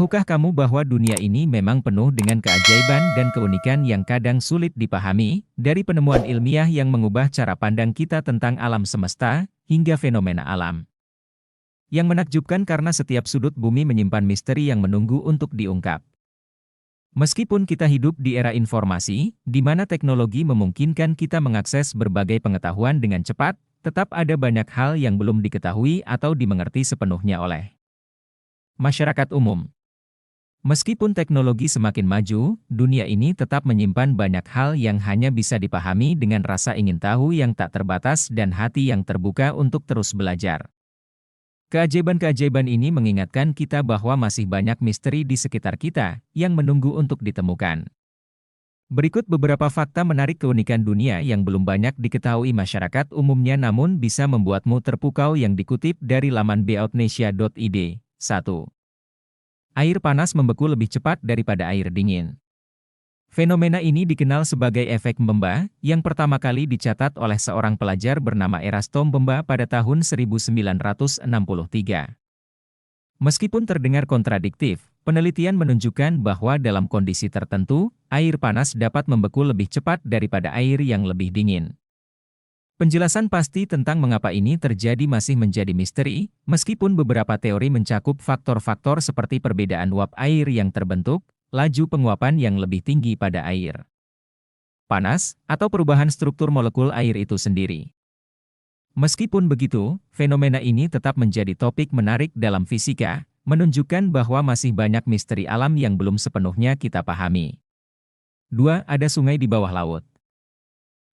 Tahukah kamu bahwa dunia ini memang penuh dengan keajaiban dan keunikan yang kadang sulit dipahami, dari penemuan ilmiah yang mengubah cara pandang kita tentang alam semesta, hingga fenomena alam yang menakjubkan karena setiap sudut bumi menyimpan misteri yang menunggu untuk diungkap. Meskipun kita hidup di era informasi, di mana teknologi memungkinkan kita mengakses berbagai pengetahuan dengan cepat, tetap ada banyak hal yang belum diketahui atau dimengerti sepenuhnya oleh masyarakat umum. Meskipun teknologi semakin maju, dunia ini tetap menyimpan banyak hal yang hanya bisa dipahami dengan rasa ingin tahu yang tak terbatas dan hati yang terbuka untuk terus belajar. Keajaiban-keajaiban ini mengingatkan kita bahwa masih banyak misteri di sekitar kita yang menunggu untuk ditemukan. Berikut beberapa fakta menarik keunikan dunia yang belum banyak diketahui masyarakat umumnya namun bisa membuatmu terpukau yang dikutip dari laman beoutnesia.id. 1. Air panas membeku lebih cepat daripada air dingin. Fenomena ini dikenal sebagai efek Mbemba, yang pertama kali dicatat oleh seorang pelajar bernama Erasto Mbemba pada tahun 1963. Meskipun terdengar kontradiktif, penelitian menunjukkan bahwa dalam kondisi tertentu, air panas dapat membeku lebih cepat daripada air yang lebih dingin. Penjelasan pasti tentang mengapa ini terjadi masih menjadi misteri, meskipun beberapa teori mencakup faktor-faktor seperti perbedaan uap air yang terbentuk, laju penguapan yang lebih tinggi pada air panas, atau perubahan struktur molekul air itu sendiri. Meskipun begitu, fenomena ini tetap menjadi topik menarik dalam fisika, menunjukkan bahwa masih banyak misteri alam yang belum sepenuhnya kita pahami. 2. Ada sungai di bawah laut.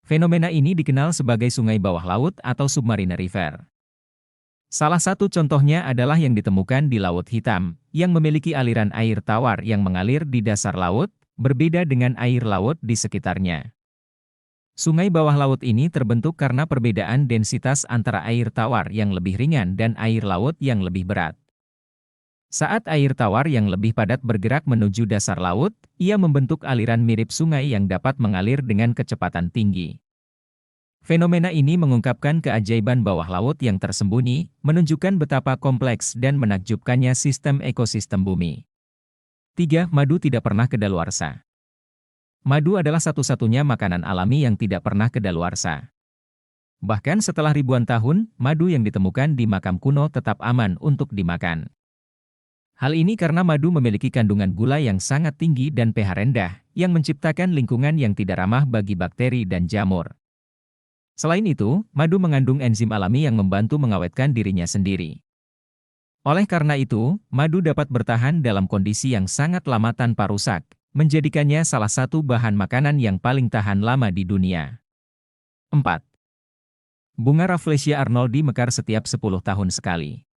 Fenomena ini dikenal sebagai sungai bawah laut atau submarine river. Salah satu contohnya adalah yang ditemukan di Laut Hitam, yang memiliki aliran air tawar yang mengalir di dasar laut, berbeda dengan air laut di sekitarnya. Sungai bawah laut ini terbentuk karena perbedaan densitas antara air tawar yang lebih ringan dan air laut yang lebih berat. Saat air tawar yang lebih padat bergerak menuju dasar laut, ia membentuk aliran mirip sungai yang dapat mengalir dengan kecepatan tinggi. Fenomena ini mengungkapkan keajaiban bawah laut yang tersembunyi, menunjukkan betapa kompleks dan menakjubkannya sistem ekosistem bumi. 3. Madu tidak pernah kedaluarsa. Madu adalah satu-satunya makanan alami yang tidak pernah kedaluarsa. Bahkan setelah ribuan tahun, madu yang ditemukan di makam kuno tetap aman untuk dimakan. Hal ini karena madu memiliki kandungan gula yang sangat tinggi dan pH rendah, yang menciptakan lingkungan yang tidak ramah bagi bakteri dan jamur. Selain itu, madu mengandung enzim alami yang membantu mengawetkan dirinya sendiri. Oleh karena itu, madu dapat bertahan dalam kondisi yang sangat lama tanpa rusak, menjadikannya salah satu bahan makanan yang paling tahan lama di dunia. 4. Bunga Rafflesia arnoldii mekar setiap 10 tahun sekali.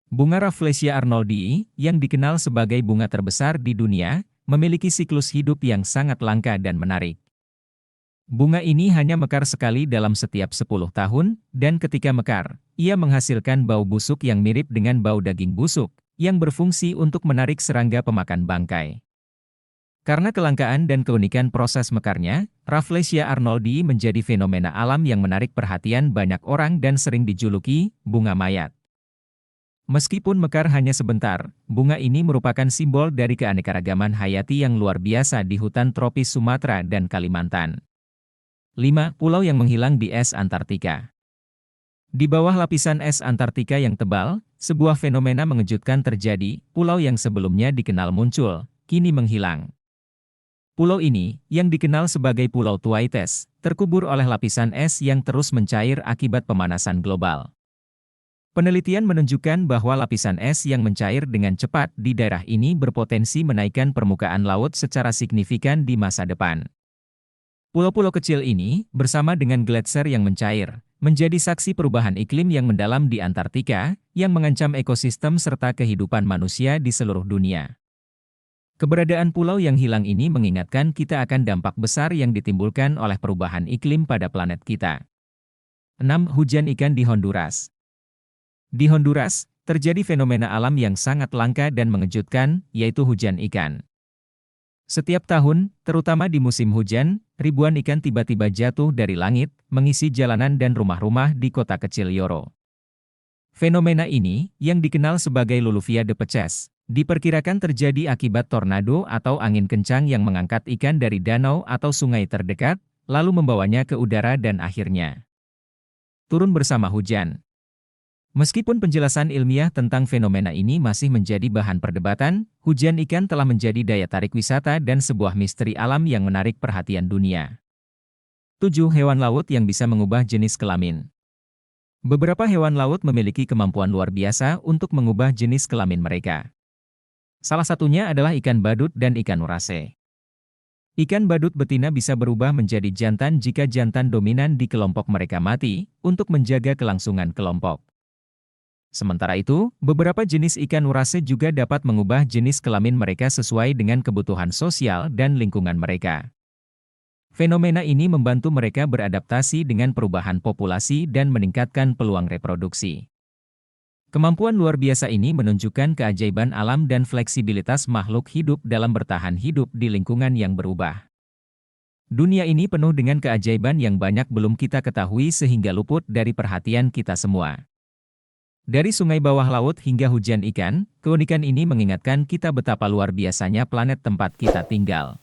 Bunga Rafflesia arnoldii, yang dikenal sebagai bunga terbesar di dunia, memiliki siklus hidup yang sangat langka dan menarik. Bunga ini hanya mekar sekali dalam setiap 10 tahun, dan ketika mekar, ia menghasilkan bau busuk yang mirip dengan bau daging busuk, yang berfungsi untuk menarik serangga pemakan bangkai. Karena kelangkaan dan keunikan proses mekarnya, Rafflesia arnoldii menjadi fenomena alam yang menarik perhatian banyak orang dan sering dijuluki bunga mayat. Meskipun mekar hanya sebentar, bunga ini merupakan simbol dari keanekaragaman hayati yang luar biasa di hutan tropis Sumatera dan Kalimantan. 5. Pulau yang menghilang di es Antartika. Di bawah lapisan es Antartika yang tebal, sebuah fenomena mengejutkan terjadi. Pulau yang sebelumnya dikenal muncul, kini menghilang. Pulau ini, yang dikenal sebagai Pulau Thwaites, terkubur oleh lapisan es yang terus mencair akibat pemanasan global. Penelitian menunjukkan bahwa lapisan es yang mencair dengan cepat di daerah ini berpotensi menaikkan permukaan laut secara signifikan di masa depan. Pulau-pulau kecil ini, bersama dengan gletser yang mencair, menjadi saksi perubahan iklim yang mendalam di Antartika, yang mengancam ekosistem serta kehidupan manusia di seluruh dunia. Keberadaan pulau yang hilang ini mengingatkan kita akan dampak besar yang ditimbulkan oleh perubahan iklim pada planet kita. 6. Hujan ikan di Honduras. Di Honduras, terjadi fenomena alam yang sangat langka dan mengejutkan, yaitu hujan ikan. Setiap tahun, terutama di musim hujan, ribuan ikan tiba-tiba jatuh dari langit, mengisi jalanan dan rumah-rumah di kota kecil Yoro. Fenomena ini, yang dikenal sebagai Luluvia de Peces, Diperkirakan terjadi akibat tornado atau angin kencang yang mengangkat ikan dari danau atau sungai terdekat, lalu membawanya ke udara dan akhirnya turun bersama hujan. Meskipun penjelasan ilmiah tentang fenomena ini masih menjadi bahan perdebatan, hujan ikan telah menjadi daya tarik wisata dan sebuah misteri alam yang menarik perhatian dunia. 7. Hewan laut yang bisa mengubah jenis kelamin. Beberapa hewan laut memiliki kemampuan luar biasa untuk mengubah jenis kelamin mereka. Salah satunya adalah ikan badut dan ikan urase. Ikan badut betina bisa berubah menjadi jantan jika jantan dominan di kelompok mereka mati, untuk menjaga kelangsungan kelompok. Sementara itu, beberapa jenis ikan urase juga dapat mengubah jenis kelamin mereka sesuai dengan kebutuhan sosial dan lingkungan mereka. Fenomena ini membantu mereka beradaptasi dengan perubahan populasi dan meningkatkan peluang reproduksi. Kemampuan luar biasa ini menunjukkan keajaiban alam dan fleksibilitas makhluk hidup dalam bertahan hidup di lingkungan yang berubah. Dunia ini penuh dengan keajaiban yang banyak belum kita ketahui sehingga luput dari perhatian kita semua. Dari sungai bawah laut hingga hujan ikan, keunikan ini mengingatkan kita betapa luar biasanya planet tempat kita tinggal.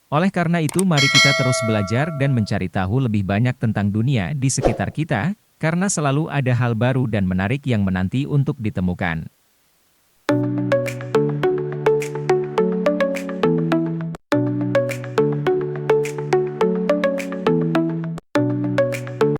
Oleh karena itu, mari kita terus belajar dan mencari tahu lebih banyak tentang dunia di sekitar kita, karena selalu ada hal baru dan menarik yang menanti untuk ditemukan.